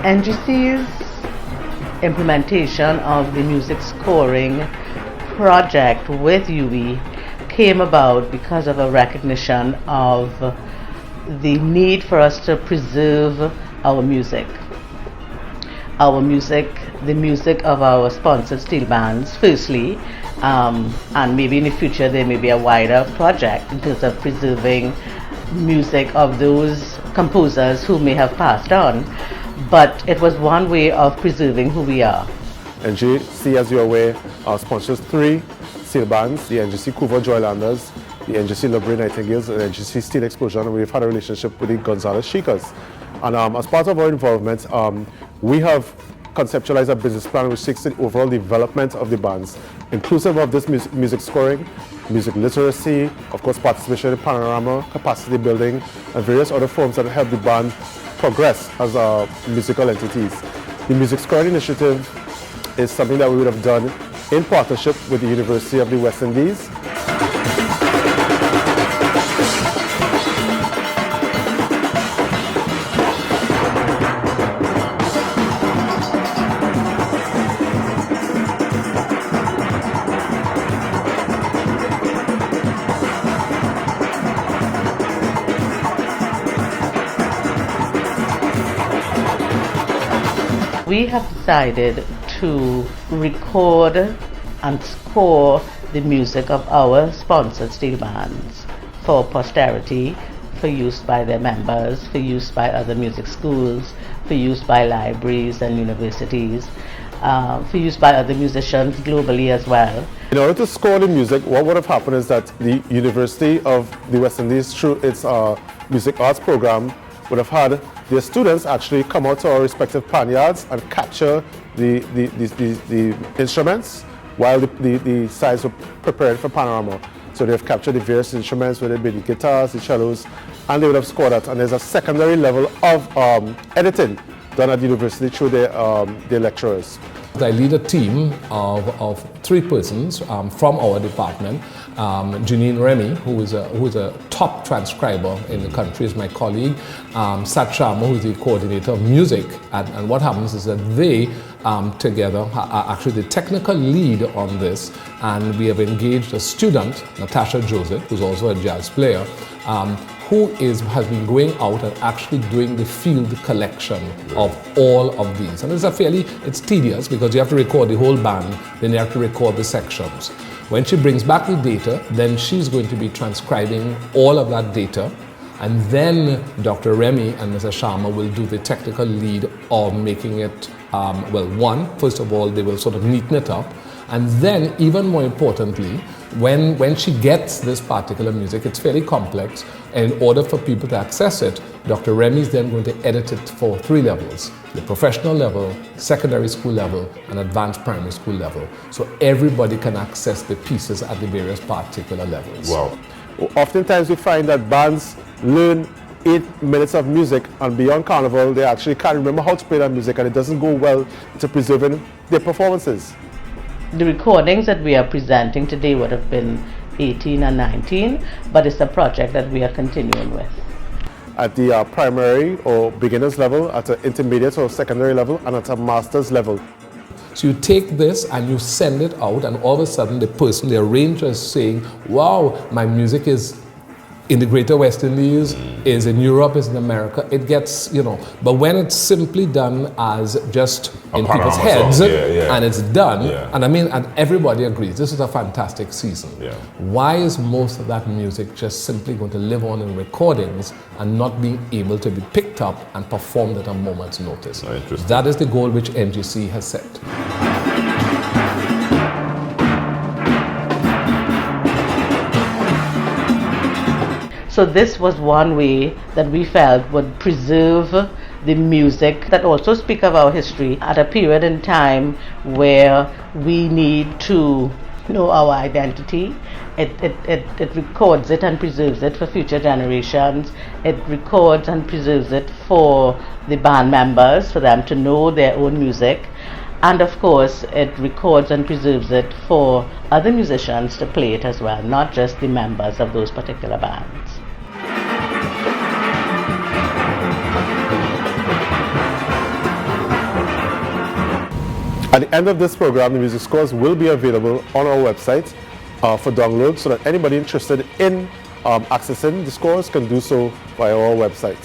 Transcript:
NGC's implementation of the music scoring project with UWI came about because of a recognition of the need for us to preserve our music. The music of our sponsored steel bands, firstly, and maybe in the future there may be a wider project in terms of preserving music of those composers who may have passed on. But it was one way of preserving who we are. NGC, as you're aware, sponsors 3 steel bands: the NGC COUVA JOYLANDERS, the NGC BREA Nightingales, and the NGC Steel Explosion. And we've had a relationship with the Gonzalez Chicas. And as part of our involvement, we have conceptualized a business plan which seeks the overall development of the bands, inclusive of this music scoring, music literacy, of course participation in panorama, capacity building, and various other forms that help the band progress as musical entities. The music scoring initiative is something that we would have done in partnership with the University of the West Indies. We have decided to record and score the music of our sponsored steel bands for posterity, for use by their members, for use by other music schools, for use by libraries and universities, for use by other musicians globally as well. In order to score the music, what would have happened is that the University of the West Indies, through its music arts program, would have had their students actually come out to our respective panyards and capture the instruments while the sides were prepared for panorama. So they have captured the various instruments, whether it be the guitars, the cellos, and they would have scored that. And there's a secondary level of editing done at the university through their lecturers. I lead a team of 3 persons from our department. Janine Remy, who is a top transcriber in the country, is my colleague. Sat Sharma, who is the coordinator of music. And what happens is that they together are actually the technical lead on this. And we have engaged a student, Natasha Joseph, who's also a jazz player, who has been going out and actually doing the field collection of all of these. And it's tedious because you have to record the whole band, then you have to record the sections. When she brings back the data, then she's going to be transcribing all of that data, and then Dr. Remy and Mr. Sharma will do the technical lead of making it, first of all, they will sort of neaten it up, and then, even more importantly, when she gets this particular music, it's fairly complex. In order for people to access it, Dr. Remy is then going to edit it for 3 levels: the professional level, secondary school level, and advanced primary school level. So everybody can access the pieces at the various particular levels. Wow. Oftentimes we find that bands learn 8 minutes of music, and beyond carnival, they actually can't remember how to play that music, and it doesn't go well to preserving their performances. The recordings that we are presenting today would have been 18 and 19, but it's a project that we are continuing with. At the primary or beginners level, at an intermediate or secondary level, and at a master's level. So you take this and you send it out, and all of a sudden the arranger is saying, wow, my music is in the Greater West Indies, is in Europe, is in America. It gets, but when it's simply done as just in people's heads, and it's done, and everybody agrees, this is a fantastic season. Yeah. Why is most of that music just simply going to live on in recordings and not being able to be picked up and performed at a moment's notice? That is the goal which NGC has set. So this was one way that we felt would preserve the music that also speak of our history at a period in time where we need to know our identity. It records it and preserves it for future generations. It records and preserves it for the band members, for them to know their own music. And of course, it records and preserves it for other musicians to play it as well, not just the members of those particular bands. At the end of this program, the music scores will be available on our website for download, so that anybody interested in accessing the scores can do so via our website.